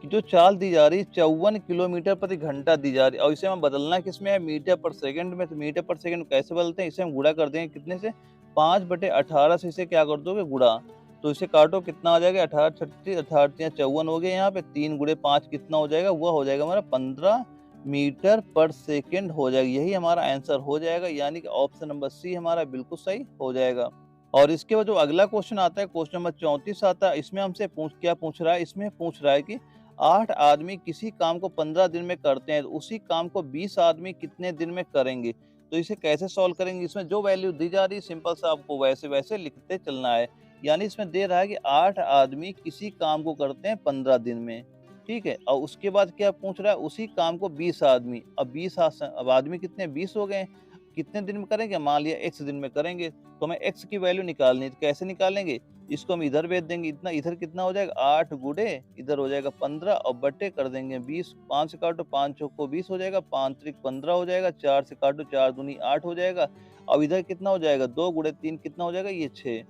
कि जो चाल दी जा रही है 54 किलोमीटर प्रति घंटा दी जा रही है, और इसे हमें बदलना किसमें है, मीटर पर सेकंड में। तो मीटर पर सेकंड कैसे बदलते हैं, इसे हम गुणा कर देंगे कितने से, 5/18 से इसे क्या कर दोगे, गुणा। तो इसे काटो, कितना आ जाएगा, 18 छट्टी 18 54 हो गए, यहाँ पे 3 गुणे 5 कितना हो जाएगा, वह हो जाएगा हमारा 15 मीटर पर सेकंड हो जाएगा। यही हमारा आंसर हो जाएगा, यानी कि ऑप्शन नंबर सी हमारा बिल्कुल सही हो जाएगा। और इसके बाद जो अगला क्वेश्चन आता है, क्वेश्चन नंबर 34 आता है, इसमें हमसे क्या पूछ रहा है, इसमें पूछ रहा है कि 8 आदमी किसी काम को 15 दिन में करते हैं, तो उसी काम को 20 आदमी कितने दिन में करेंगे? तो इसे कैसे सॉल्व करेंगे? इसमें जो वैल्यू दी जा रही है, सिंपल सा आपको वैसे-वैसे लिखते चलना है। यानी इसमें दे रहा है कि 8 आदमी किसी काम को करते हैं 15 दिन में, ठीक है? और उसके बाद क्या पूछ रहा है, उसी काम को 20 आदमी, अब 20 अब आदमी कितने, 20 हो गए, कितने दिन में करेंगे? मान लिया x दिन में करेंगे, तो हमें x की वैल्यू निकालनी है, तो कैसे निकालेंगे? इसको हम इधर भेज देंगे, इतना इधर कितना हो जाएगा, 8 गुणे इधर हो जाएगा 15 और बटे कर देंगे 20। 5 से काटो, 5 चौको 20 हो जाएगा, 5 त्रिक 15 हो जाएगा, 4 से काटो, 4 दूनी 8 हो जाएगा। अब इधर कितना हो जाएगा, 2 गुणे 3 कितना हो जाएगा, ये 6।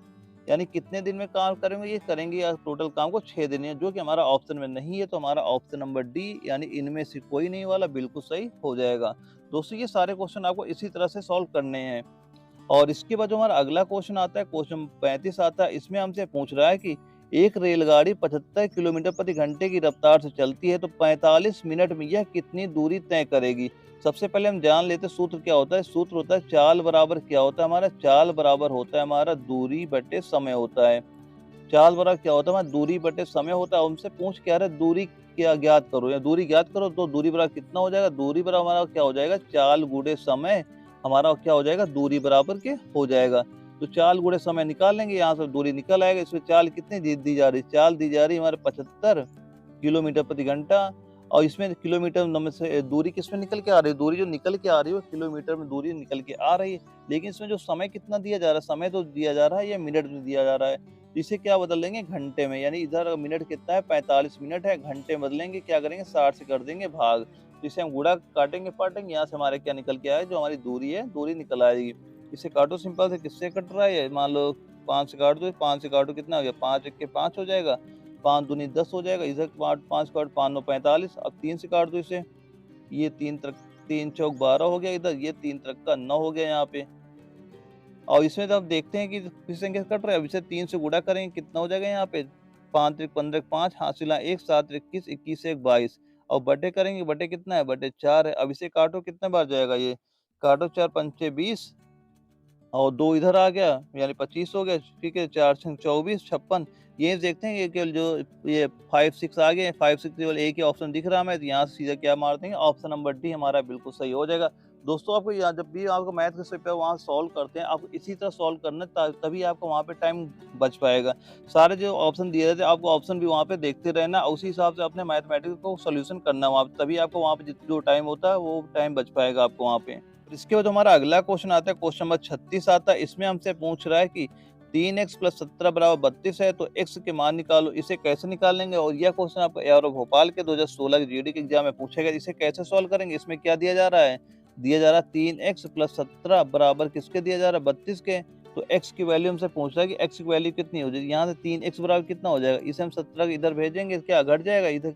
यानी कितने दिन में काम करेंगे, ये करेंगे या टोटल काम को 6 दिन में, जो कि हमारा ऑप्शन में नहीं है, तो हमारा ऑप्शन नंबर डी यानी इनमें से कोई नहीं वाला बिल्कुल सही हो जाएगा। दोस्तों ये सारे क्वेश्चन आपको इसी तरह से सॉल्व करने हैं। और इसके बाद जो हमारा अगला क्वेश्चन आता है, क्वेश्चन 35 आता है, इसमें हमसे पूछ रहा है कि एक रेलगाड़ी 75 किलोमीटर प्रति घंटे की रफ्तार से चलती है, तो 45 मिनट में यह कितनी दूरी तय करेगी? सबसे पहले हम जान लेते हैं सूत्र क्या होता है। सूत्र होता है चाल बराबर क्या होता है हमारा, चाल बराबर होता है हमारा दूरी बटे समय होता है। चाल बराबर क्या होता है हमारा, दूरी बटे समय होता है। हमसे पूछ क्या रहा है, दूरी क्या ज्ञात करो, या दूरी ज्ञात करो, तो दूरी बराबर कितना हो जाएगा, दूरी बराबर हमारा क्या हो जाएगा, चाल गुणे समय, हमारा क्या हो जाएगा, दूरी बराबर के हो जाएगा। तो चाल गुणे समय निकाल लेंगे, यहाँ से दूरी निकल आएगा। इसमें चाल कितनी दी जा रही है, चाल दी जा रही है हमारे 75 किलोमीटर प्रति घंटा, और इसमें किलोमीटर नंबर से दूरी किसमें निकल के आ रही है, दूरी जो निकल के आ रही है वो किलोमीटर में दूरी निकल के आ रही है। लेकिन इसमें जो समय कितना दिया जा रहा है, समय तो दिया जा रहा है, या मिनट में दिया जा रहा है। तो इसे क्या बदल देंगे, घंटे में, यानी इधर मिनट कितना है, 45 मिनट है, घंटे बदलेंगे, क्या करेंगे, 60 से कर देंगे भाग। तो इसे हम गुणा काटेंगे पाटेंगे, यहाँ से हमारे क्या निकल के आए, जो हमारी दूरी है, दूरी निकल आएगी। इसे काटो, सिंपल से किससे कट रहा है, मान लो 5 से काट दो, 5 से काटो कितना हो गया, 5 1 के 5 हो जाएगा, 5 दूनी 10 हो जाएगा, इधर 5 काट 5 9 45। अब 3 से काट दो इसे, ये 3 चौक 12 हो गया, इधर ये 3 त्रिक का 9 हो गया यहाँ पे। और इसमें तो अब देखते हैं कि किस संख्या से कट रहा है। अब इसे 3 से गुणा करेंगे, कितना हो जाएगा यहाँ पे, 5 त्रिक 15 5, हासिला 1 7 21 21 से 1 22, और बटे करेंगे, बटे कितना है, बटे 4 है। अब इसे काटो, कितने बार जाएगा ये, काटो 4 पंचे 20, और 2 इधर आ गया, यानी 25 हो गया, ठीक है, 4 छंग 24 56। ये देखते हैं, ये केवल जो ये 5 6 आ गए, 5 6 केवल एक ही ऑप्शन दिख रहा है हमें, तो यहाँ से सीधा क्या मार देंगे, ऑप्शन नंबर डी हमारा बिल्कुल सही हो जाएगा। दोस्तों आपको यहाँ जब भी आपको मैथ के पेपर वहाँ सॉल्व करते हैं, आपको इसी तरह सॉल्व करना है, तभी आपको वहाँ पे टाइम बच पाएगा। सारे जो ऑप्शन दिए रहते हैं, आपको ऑप्शन भी वहाँ पे देखते रहना, उसी हिसाब से अपने मैथमेटिक्स को सोल्यूशन करना है वहाँ पे, तभी आपको वहाँ पे जो टाइम होता है वो टाइम बच पाएगा आपको वहाँ पे। इसके बाद हमारा अगला क्वेश्चन आता है, क्वेश्चन नंबर 36 आता है, इसमें हमसे पूछ रहा है कि 3x + 17 = 32 है, तो x के मान निकालो। इसे कैसे निकालेंगे, और यह क्वेश्चन आपको एआरओ भोपाल के 2016 के जीडी के एग्जाम में पूछा गया। इसे कैसे सॉल्व करेंगे, इसमें क्या दिया जा रहा है, दिया जा रहा है 3x + 17 बराबर किसके दिया जा रहा है, 32 के। तो x की वैल्यू हमसे पूछ रहा है कि x की वैल्यू कितनी हो जाएगी। यहाँ से 3x बराबर कितना हो जाएगा, इसे हम 17 इधर भेजेंगे, क्या घट जाएगा, इधर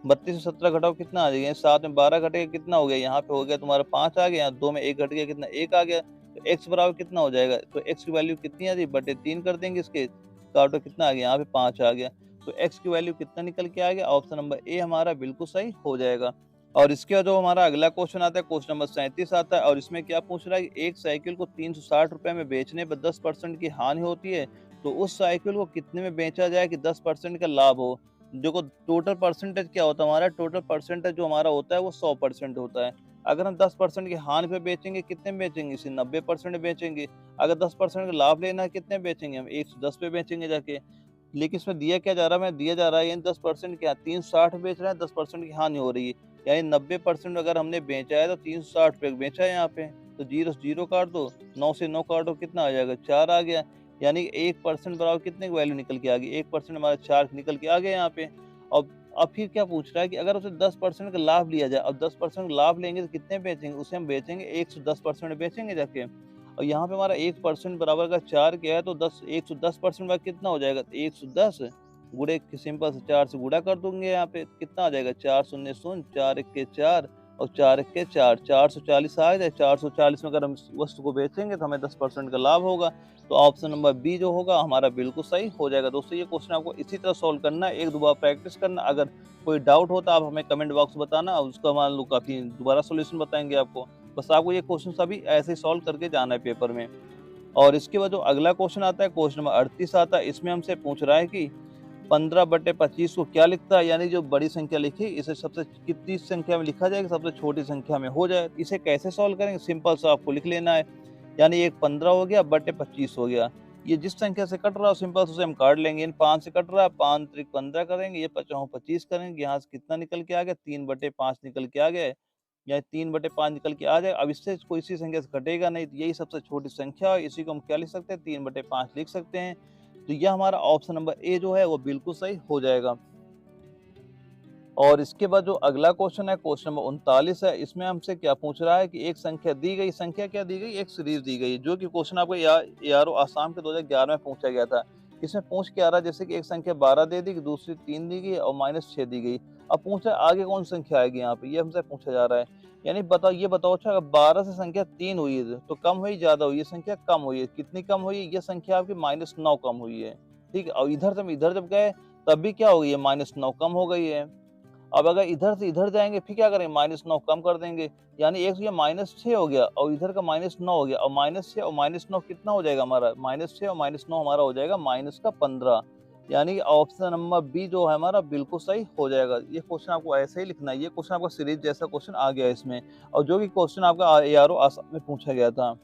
32 से 17 घटाओ कितना आ जाएगा, 7 में 12 घटेगा कितना हो गया, यहाँ पे हो गया तुम्हारा 5 आ गया, 2 में 1 घट गया कितना 1 आ गया। तो x बराबर कितना हो जाएगा, तो x की वैल्यू कितनी आ रही, बटे 3 कर देंगे, इसके काटो कितना आ गया, यहाँ पे 5 आ गया। तो x की वैल्यू कितना निकल के आ गया, ऑप्शन नंबर ए हमारा बिल्कुल सही हो जाएगा। और इसके बाद जो हमारा अगला क्वेश्चन आता है, क्वेश्चन नंबर 37 आता है, और इसमें क्या पूछ रहा है कि एक साइकिल को 360 रुपए में बेचने पर 10% की हानि होती है, तो उस साइकिल को कितने में बेचा जाए कि 10% का लाभ हो। देखो टोटल परसेंटेज क्या होता है हमारा, टोटल परसेंटेज जो हमारा होता है वो 100% होता है। अगर हम 10% की हानि पे बेचेंगे कितने में बेचेंगे, इसे 90% बेचेंगे। अगर 10% का लाभ लेना है कितने में बेचेंगे, हम 110 पे बेचेंगे जाके। लेकिन इसमें दिया क्या जा रहा है, हमें दिया जा रहा है यानी 10% क्या, 360 बेच रहा है, 10% की हानि हो रही है, यानी 90% अगर हमने बेचा है तो 360 पे बेचा है यहाँ पे। तो जीरो से जीरो काट दो, 9 से 9 काटो कितना आ जाएगा, 4 आ गया। यानी 1% बराबर कितने की वैल्यू निकल के आ गई, 1% हमारा 4 निकल के आ गया यहाँ पे। अब फिर क्या पूछ रहा है कि अगर उसे 10% का लाभ लिया जाए, अब 10% का लाभ लेंगे तो कितने बेचेंगे, उसे हम बेचेंगे 110% बेचेंगे जाके। और यहाँ पे हमारा 1% बराबर का 4 क्या है, तो 110% का कितना हो जाएगा, 110 गुणे सिंपल से 4 से गुणा कर दूंगे, यहाँ पे कितना आ जाएगा, 4 शून्य शून्य, 4 इक्के 4 और 4 इक्के 4, 440 आ जाए। 440 में अगर हम इस वस्तु को बेचेंगे तो हमें 10% का लाभ होगा। तो ऑप्शन नंबर बी जो होगा हमारा बिल्कुल सही हो जाएगा। दोस्तों ये क्वेश्चन आपको इसी तरह सॉल्व करना है, एक दो बार प्रैक्टिस करना। अगर कोई डाउट हो तो आप हमें कमेंट बॉक्स में बताना, उसका मान लो काफी दोबारा सोल्यूशन बताएंगे आपको। बस आपको ये क्वेश्चन सभी ऐसे ही सॉल्व करके जाना है पेपर में। और इसके बाद जो अगला क्वेश्चन आता है, क्वेश्चन नंबर 38 आता है, इसमें हमसे पूछ रहा है कि 15/25 को क्या लिखता है, यानी जो बड़ी संख्या लिखी इसे सबसे कितनी संख्या में लिखा जाएगा, सबसे छोटी संख्या में हो जाए। इसे कैसे सॉल्व करेंगे, सिंपल सा आपको लिख लेना है, यानी एक 15 हो गया बटे 25 हो गया। ये जिस संख्या से कट रहा है सिंपल से उसे हम काट लेंगे। इन 5 से कट रहा है, 5 त्रिक 15 करेंगे, ये 5 25 करेंगे, यहाँ से कितना निकल के आ गया, 3/5 निकल के आ गया, या 3/5 निकल के आ जाए। अब इससे कोई सी संख्या से घटेगा नहीं, तो यही सबसे छोटी संख्या है, इसी को हम क्या लिख सकते हैं, 3/5 लिख सकते हैं। तो यह हमारा ऑप्शन नंबर ए जो है वो बिल्कुल सही हो जाएगा। और इसके बाद जो अगला क्वेश्चन है, क्वेश्चन नंबर 39 है, इसमें हमसे क्या पूछ रहा है कि एक संख्या दी गई, संख्या क्या दी गई, एक सीरीज दी गई, जो कि क्वेश्चन आपको यारो आसाम के 2011 में पूछा गया था। इसमें पूछ क्या रहा है, जैसे कि एक संख्या 12 दे दी, दूसरी 3 दी गई और -6 दी गई। अब पूछा आगे कौन संख्या आएगी, यहाँ पे ये हमसे पूछा जा रहा है। यानी बताओ, ये बताओ अच्छा, अगर 12 से संख्या 3 हुई है तो कम हुई ज्यादा हुई, ये संख्या कम हुई है, कितनी कम हुई, ये संख्या आपकी -9 कम हुई है। ठीक है, और इधर जब गए तब भी क्या हो गई है, -9 कम हो गई है। अब अगर इधर से इधर जाएँगे फिर क्या करेंगे, -9 कम कर देंगे, यानी एक ये -6 हो गया और इधर का -9 हो गया, और -6 और -9 कितना हो जाएगा हमारा, -6 और -9 हमारा हो जाएगा -15, यानी ऑप्शन नंबर बी जो है हमारा बिल्कुल सही हो जाएगा। ये क्वेश्चन आपको ऐसे ही लिखना है, ये क्वेश्चन आपका सीरीज जैसा क्वेश्चन आ गया है इसमें, और जो कि क्वेश्चन आपका एआरओ आसाम में पूछा गया था।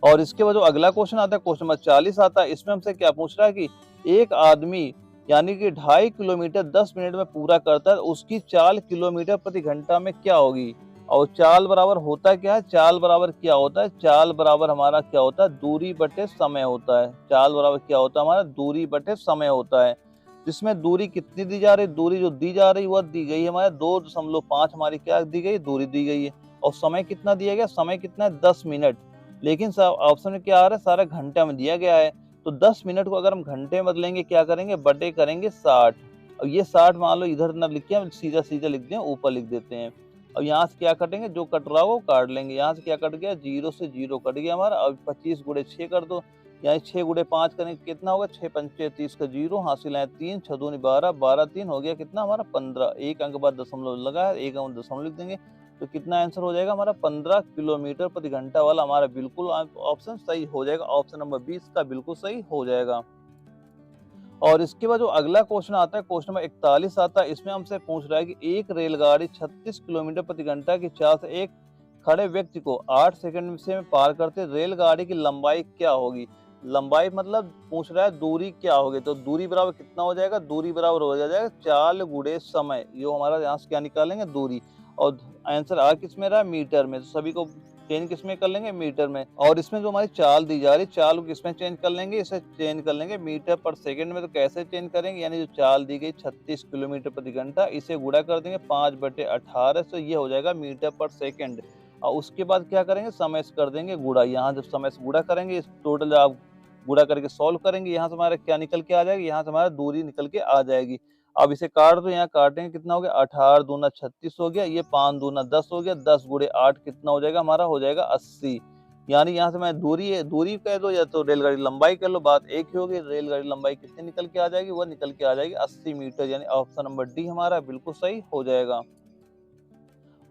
और इसके बाद जो अगला क्वेश्चन आता है, क्वेश्चन नंबर 40 आता है, इसमें हमसे क्या पूछ रहा है कि एक आदमी यानी कि 2.5 किलोमीटर 10 मिनट में पूरा करता है, उसकी चाल किलोमीटर प्रति घंटा में क्या होगी। और चाल बराबर होता क्या है, चाल बराबर क्या होता है, चाल बराबर हमारा क्या होता है, दूरी बटे समय होता है। चाल बराबर क्या होता है हमारा, दूरी बटे समय होता है। जिसमें दूरी कितनी दी जा रही है, दूरी जो दी जा रही है वह दी गई है हमारे 2.5 हमारी क्या दी गई, दूरी दी गई है। और समय कितना दिया गया, समय कितना है 10 मिनट। लेकिन ऑप्शन में क्या आ रहा है, सारा घंटा में दिया गया है। तो 10 मिनट को अगर हम घंटे में बदलेंगे क्या करेंगे, बटे करेंगे 60। अब ये 60 मान लो इधर ना लिख के हम सीधा सीधा लिख दें, ऊपर लिख देते हैं। अब यहाँ से क्या कटेंगे, जो कट रहा हो वो काट लेंगे। यहाँ से क्या कट गया, 0 से 0 कट गया हमारा। अब 25 गुणे 6 कर दो, यानी 6 गुणे 5 करेंगे कितना होगा, 6 पंचे 30 का 0 हासिल है 3, 6 दूनी 12, 12 3 हो गया कितना हमारा 15। एक अंक बाद दशमलव लगा है, एक अंक दशमलव लिख देंगे, तो कितना आंसर हो जाएगा हमारा 15 किलोमीटर प्रति घंटा वाला हमारा बिल्कुल ऑप्शन सही हो जाएगा। ऑप्शन नंबर 20 का बिल्कुल सही हो जाएगा। और इसके बाद जो अगला क्वेश्चन आता है, क्वेश्चन नंबर 41 आता है, इसमें हमसे पूछ रहा है कि एक रेलगाड़ी 36 किलोमीटर प्रति घंटा की चाल से एक खड़े व्यक्ति को 8 सेकंड से पार करते, रेलगाड़ी की लंबाई क्या होगी। लंबाई मतलब पूछ रहा है दूरी क्या होगी, तो दूरी बराबर कितना हो जाएगा, दूरी बराबर हो जाएगा चाल गुणे समय, ये हमारा यहाँ से क्या निकालेंगे, दूरी। और आंसर आ किस में रहा है, मीटर में, तो सभी को चेंज किस में कर लेंगे, मीटर में। और इसमें जो हमारी चाल दी जा रही है, चाल को किसमें चेंज कर लेंगे, इसे चेंज कर लेंगे मीटर पर सेकंड में। तो कैसे चेंज करेंगे, यानी जो चाल दी गई 36 किलोमीटर प्रति घंटा, इसे गुणा कर देंगे 5/18 से, ये हो जाएगा मीटर पर सेकंड। और उसके बाद क्या करेंगे, समय से कर देंगे गुणा। यहाँ जब समय से गुणा करेंगे, इस टोटल आप गुणा करके सॉल्व करेंगे, यहाँ से हमारा क्या निकल के आ जाएगी, यहाँ से हमारा दूरी निकल के आ जाएगी। अब इसे काट दो, यहाँ काटेंगे कितना हो गया, 18 दूना 36 हो गया, ये 5 दूना 10 हो गया, 10 गुणे 8 कितना हो जाएगा हमारा, हो जाएगा 80। यानी यहाँ से मैं दूरी कह दो या तो रेलगाड़ी लंबाई कह लो, बात एक ही होगी। रेलगाड़ी लंबाई कितनी निकल के आ जाएगी, वो निकल के आ जाएगी 80 मीटर। यानी ऑप्शन नंबर डी हमारा बिल्कुल सही हो जाएगा।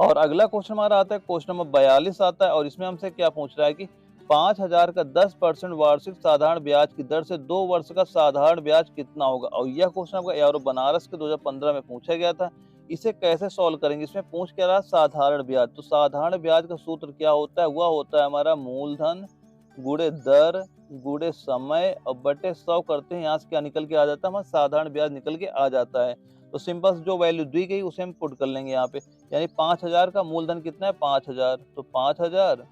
और अगला क्वेश्चन हमारा आता है, क्वेश्चन नंबर 42 आता है, और इसमें हमसे क्या पूछ रहा है कि 5000 का 10% वार्षिक साधारण ब्याज की दर से 2 वर्ष का साधारण ब्याज कितना होगा। और यह क्वेश्चन आपका यारो बनारस के 2015 में पूछा गया था। इसे कैसे सॉल्व करेंगे, इसमें पूछ क्या रहा, साधारण ब्याज। तो साधारण ब्याज का सूत्र क्या होता है, वह होता है हमारा मूलधन गुणे दर गुणे समय और बटे 100 करते हैं, यहाँ से क्या निकल के आ जाता है, हमारा साधारण ब्याज निकल के आ जाता है। तो सिंपल जो वैल्यू दी गई उसे हम पुट कर लेंगे यहाँ पे। यानी 5000 का मूलधन कितना है, 5000, तो 5000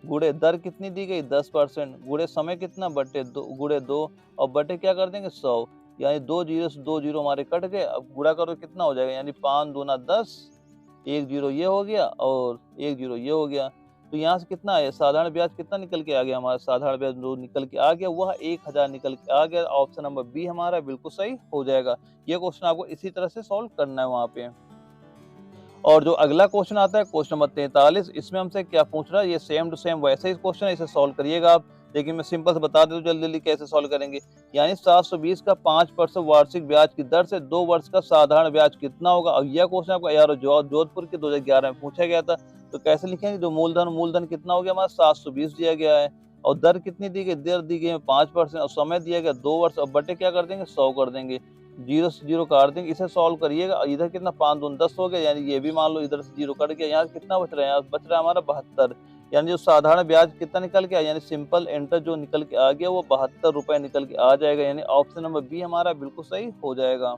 गुणे दर कितनी दी गई, 10%, गुणे समय कितना, बटे 2 गुणे 2, और बटे क्या कर देंगे 100। यानी 2 जीरो से 2 जीरो हमारे कट गए। अब गुणा करो कितना हो जाएगा, यानी 5 दूना 10, 1 जीरो ये हो गया और 1 जीरो ये हो गया। तो यहाँ से कितना है, साधारण ब्याज कितना निकल के आ गया, हमारा साधारण ब्याज जो निकल के आ गया वह 1000 निकल के आ गया। ऑप्शन नंबर बी हमारा बिल्कुल सही हो जाएगा। ये क्वेश्चन आपको इसी तरह से सॉल्व करना है वहां पे। और जो अगला क्वेश्चन आता है, क्वेश्चन नंबर 43, इसमें हमसे क्या पूछ रहा है, ये सेम टू सेम वैसे ही क्वेश्चन है, इसे सॉल्व करिएगा आप। लेकिन मैं सिंपल से बता दूं जल्दी जल्दी कैसे सॉल्व करेंगे। यानी 720 का 5% वार्षिक ब्याज की दर से 2 वर्ष का साधारण ब्याज कितना होगा। और यह क्वेश्चन आपका यार जोधपुर के 2011 में पूछा गया था। तो कैसे लिखेंगे, जो मूलधन कितना हो गया हमारा, 720 दिया गया है, और दर कितनी दी गई, दर दी गई है 5%, और समय दिया गया 2 वर्ष, और बटे क्या कर देंगे 100 कर देंगे, जीरो से जीरो काट देंगे। इसे सॉल्व करिएगा, इधर कितना 5 दूनी 10 हो गया, यानी ये भी मान लो इधर से जीरो कट गया। यहाँ कितना बच रहा है, यहाँ बच रहा है हमारा 72। यानी जो साधारण ब्याज कितना निकल के आया, यानी सिंपल इंटर जो निकल के आ गया वो 72 रुपए निकल के आ जाएगा। यानी ऑप्शन नंबर बी हमारा बिल्कुल सही हो जाएगा।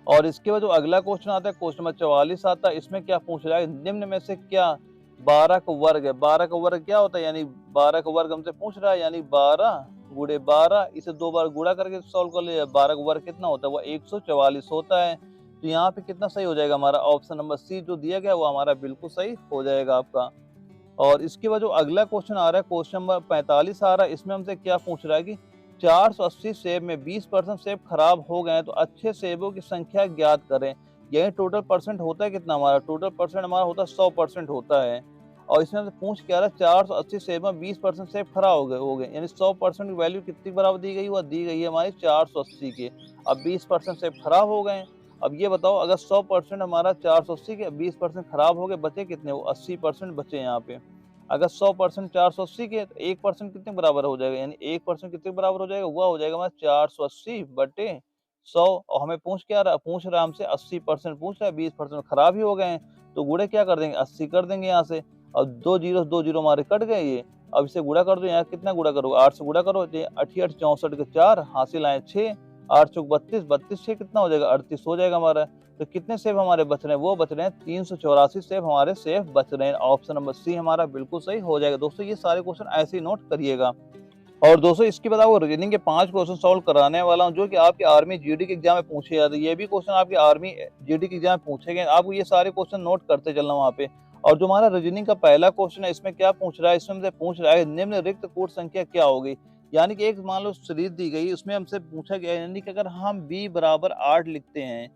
और इसके बाद जो अगला क्वेश्चन आता है, क्वेश्चन नंबर 44 आता है। इसमें क्या पूछ रहा है, निम्न में से क्या 12 का वर्ग है। 12 का वर्ग क्या होता है, यानी 12 का वर्ग हमसे पूछ रहा है, यानी 12 गुणे 12, इसे 2 बार गुणा करके सॉल्व कर लिया। 12 का वर्ग कितना होता है, वो 144 होता है। तो यहाँ पे कितना सही हो जाएगा हमारा, ऑप्शन नंबर सी जो दिया गया वो हमारा बिल्कुल सही हो जाएगा आपका। और इसके बाद जो अगला क्वेश्चन आ रहा है, क्वेश्चन नंबर 45 आ रहा है। इसमें हमसे क्या पूछ रहा है कि 480 सेब में 20% सेब खराब हो गए हैं, तो अच्छे सेबों की संख्या ज्ञात करें। यही टोटल परसेंट होता है कितना, हमारा टोटल परसेंट हमारा होता है 100% होता है। और इसमें हमसे पूछ क्या रहा है, 480 सेब में 20% सेब खराब हो गए, यानी 100% की वैल्यू कितनी बराबर दी गई, वह दी गई है हमारी 480 के। अब 20% सेब खराब हो गए। अब ये बताओ, अगर 100% हमारा 480 के 20% खराब हो गए, बचे कितने, वो 80% बचे यहाँ पे। अगर 100% 480 के, तो 1% कितने बराबर हो जाएगा, यानी 1% कितने बराबर हो जाएगा, वह हो जाएगा हमारा 480 बटे 100। और हमें पूछ रहा है हमसे 80% पूछ रहा है, 20% खराब ही हो गए हैं। तो गुणे क्या कर देंगे, 80 कर देंगे यहाँ से। और 2 जीरो हमारे कट गए ये। अब इसे गुणा कर दो, यहाँ कितना गुणा करो, 8 से गुणा करो, 8 64 के 4 हासिल आए 6, 8 चौक 32, 32 से कितना हो जाएगा, 38 हो जाएगा हमारा। तो कितने सेब हमारे बच रहे हैं, वो बच रहे हैं 384 सेब हमारे सेब बच रहे हैं। ऑप्शन नंबर सी हमारा बिल्कुल सही हो जाएगा। दोस्तों ये सारे क्वेश्चन ऐसे ही नोट करिएगा। और दोस्तों इसके बाद आपको रीजनिंग के 5 क्वेश्चन सॉल्व कराने वाला हूँ, जो कि आपके आर्मी जीडी के एग्जाम में पूछे जाते हैं। ये भी क्वेश्चन आपके आर्मी जीडी के एग्जाम में पूछे गए, आपको ये सारे क्वेश्चन नोट करते चलना वहाँ पे। और जो हमारा रीजनिंग का पहला क्वेश्चन है, इसमें क्या पूछ रहा है, इसमें हमसे पूछ रहा है निम्न रिक्त कूट संख्या क्या होगी। यानी कि एक मान लो सीरीज दी गई, उसमें हमसे पूछा गया, यानी कि अगर हम b बराबर 8 लिखते हैं,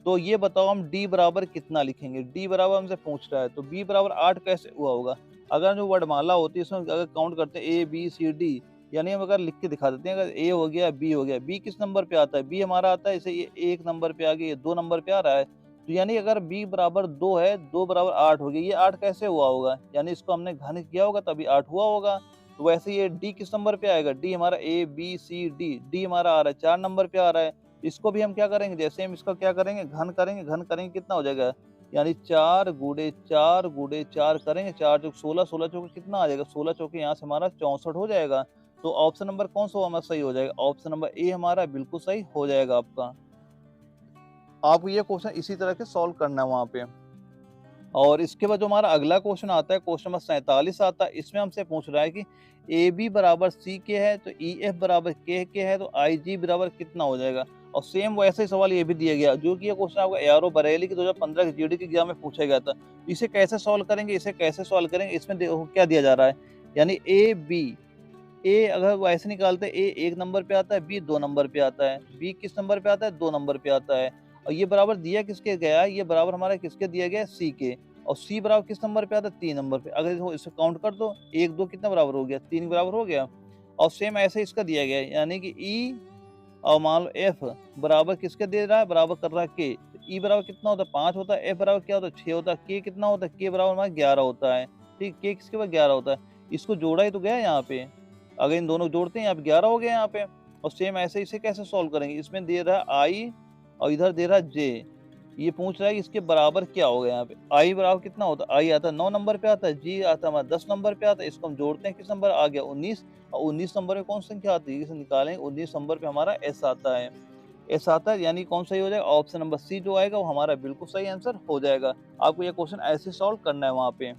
तो ये बताओ हम d बराबर कितना लिखेंगे। d बराबर हमसे पूछ रहा है, तो b बराबर 8 कैसे हुआ होगा। अगर जो वर्णमाला होती है उसमें अगर काउंट करते हैं a b c d, यानी हम अगर लिख के दिखा देते हैं, अगर a हो गया b हो गया, b किस नंबर पे आता है, b हमारा आता है इसे ये 1 नंबर पे आ गया, ये 2 नंबर पे आ रहा है। तो यानी अगर b बराबर 2 है, 2 बराबर 8 हो गया, ये 8 कैसे हुआ होगा, यानी इसको हमने घन किया होगा तभी 8 हुआ होगा। तो वैसे ये d किस नंबर पे आएगा, d हमारा a b c d हमारा आ रहा है 4 नंबर पे आ रहा है। इसको भी हम क्या करेंगे, जैसे हम इसका क्या करेंगे, घन करेंगे कितना हो जाएगा, यानी 4 गुणे 4 गुणे 4 करेंगे, 4 चौक 16, 16 चौके कितना आ जाएगा, 16 चौके यहाँ से हमारा 64 हो जाएगा। तो ऑप्शन नंबर कौन सा हमारा सही हो जाएगा, ऑप्शन नंबर ए हमारा बिल्कुल सही हो जाएगा आपका। आपको ये क्वेश्चन इसी तरह के सॉल्व करना है वहां पे। और इसके बाद जो हमारा अगला क्वेश्चन आता है, क्वेश्चन नंबर 47 आता है। इसमें हमसे पूछ रहा है कि ए बी बराबर सी के है, तो ई एफ बराबर के है, तो आई जी बराबर कितना हो जाएगा। और सेम वैसा ही सवाल ये भी दिया गया, जो कि ये क्वेश्चन आपका एआरओ बरेली के 2015 के जीडी के एग्जाम में पूछा गया था। इसे कैसे सॉल्व करेंगे, इसे कैसे सॉल्व करेंगे, इसमें देखो क्या दिया जा रहा है, यानी ए बी, ए अगर वो ऐसे निकालते हैं, ए 1 नंबर पे आता है, बी 2 नंबर पे आता है, बी किस नंबर पे आता है, 2 नंबर पे आता है, और ये बराबर दिया किसके गया है, ये बराबर हमारा किसके दिया गया है, सी के, और सी बराबर किस नंबर पे आता है, 3 नंबर पे। अगर इसको इसे काउंट कर दो, 1 2 कितना बराबर हो गया, 3 बराबर हो गया। और सेम ऐसे इसका दिया गया है, यानी कि ई और मान लो एफ बराबर किसके दे रहा है, बराबर कर रहा है के। ई बराबर कितना होता है, 5 होता है, एफ बराबर क्या होता है, 6 होता है, के कितना होता है, के बराबर हमारा 11 होता है। ठीक, के किसके बाद 11 होता है, इसको जोड़ा ही तो गया है यहाँ पे, अगर इन दोनों को जोड़ते हैं यहाँ पे 11 हो गया यहाँ पे। और सेम ऐसे इसे कैसे सॉल्व करेंगे, इसमें दे रहा है आई और इधर दे रहा है जे, ये पूछ रहा है कि इसके बराबर क्या होगा। यहाँ पे आई बराबर कितना होता है, आई आता है 9 नंबर पे आता है, जी आता है हमारा 10 नंबर पे आता है, इसको हम जोड़ते हैं किस नंबर आ गया 19, और 19 नंबर में कौन संख्या आती है, इसे निकालें 19 नंबर पे हमारा एस आता है, एस आता है, यानी कौन सही हो जाएगा, ऑप्शन नंबर सी जो आएगा वो हमारा बिल्कुल सही आंसर हो जाएगा। आपको ये क्वेश्चन ऐसे सॉल्व करना है वहाँ पे।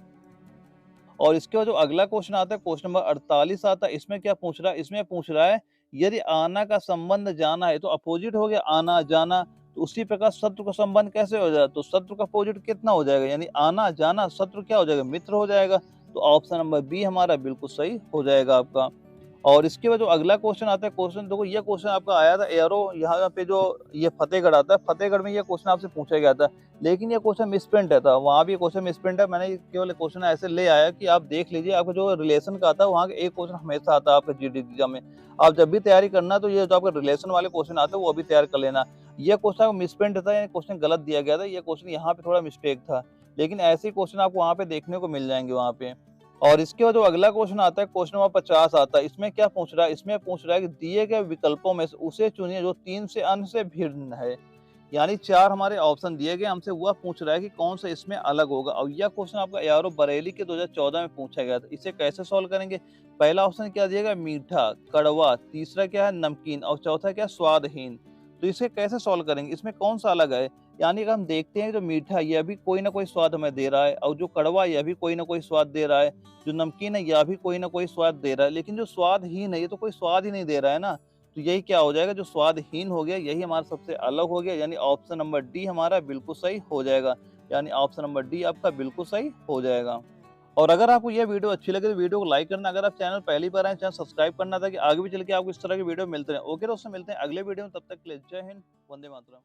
और इसके बाद जो अगला क्वेश्चन आता है, क्वेश्चन नंबर 48 आता है, इसमें क्या पूछ रहा है, इसमें पूछ रहा है यदि आना का संबंध जाना है, तो अपोजिट हो गया आना जाना, तो उसी प्रकार शत्रु का संबंध कैसे हो जाएगा, तो शत्रु का अपोजिट कितना हो जाएगा, यानी आना जाना, शत्रु क्या हो जाएगा, मित्र हो जाएगा। तो ऑप्शन नंबर बी हमारा बिल्कुल सही हो जाएगा आपका। और इसके बाद जो अगला क्वेश्चन आता है, क्वेश्चन देखो ये क्वेश्चन आपका आया था एरो, यहाँ पे जो ये फतेहगढ़ आता है, फतेहगढ़ में ये क्वेश्चन आपसे पूछा गया था, लेकिन ये क्वेश्चन मिसप्रिंट है था, वहाँ भी क्वेश्चन मिसप्रिंट है, मैंने केवल क्वेश्चन ऐसे ले आया कि आप देख लीजिए, आपका जो रिलेशन का आता है वहाँ का एक क्वेश्चन हमेशा आता है आपका जीडी एग्जाम में, आप जब भी तैयारी करना तो ये जो आपका रिलेशन वाले क्वेश्चन आते हैं वो अभी तैयार कर लेना। ये क्वेश्चन मिसप्रिंट था, यानी क्वेश्चन गलत दिया गया था, ये क्वेश्चन यहाँ पे थोड़ा मिस्टेक था, लेकिन ऐसे क्वेश्चन आपको वहाँ पे देखने को मिल जाएंगे वहाँ पे। और इसके बाद जो अगला क्वेश्चन आता है, क्वेश्चन नंबर 50 आता है, इसमें क्या पूछ रहा है, इसमें पूछ रहा है कि दिए गए विकल्पों में से उसे चुनिए जो 3 से अन्य से भिन्न है, यानी 4 हमारे ऑप्शन दिए गए, हमसे वह पूछ रहा है कि कौन सा इसमें अलग होगा। और यह क्वेश्चन आपका एआरओ बरेली के 2014 में पूछा गया था। इसे कैसे सॉल्व करेंगे, पहला ऑप्शन क्या दिएगा, मीठा, कड़वा, तीसरा क्या है नमकीन, और चौथा क्या स्वादहीन। तो इसे कैसे सॉल्व करेंगे, इसमें कौन सा अलग है, यानी अगर हम देखते हैं जो मीठा यह भी कोई ना कोई स्वाद हमें दे रहा है, और जो कड़वा यह भी कोई ना कोई स्वाद दे रहा है, जो नमकीन है यह भी कोई ना कोई स्वाद दे रहा है, लेकिन जो स्वादहीन है ये तो कोई स्वाद ही नहीं दे रहा है ना। तो यही क्या हो जाएगा, जो स्वादहीन हो गया यही हमारा सबसे अलग हो गया, यानी ऑप्शन नंबर डी हमारा बिल्कुल सही हो जाएगा, यानी ऑप्शन नंबर डी आपका बिल्कुल सही हो जाएगा। और अगर आपको यह वीडियो अच्छी लगे तो वीडियो को लाइक करना, अगर आप चैनल पहली बार आए चैनल सब्सक्राइब करना था कि आगे भी चल के आपको इस तरह की वीडियो मिलते रहे। ओके दोस्तों, मिलते हैं अगले वीडियो में, तब तक के लिए जय हिंद, वंदे मातरम।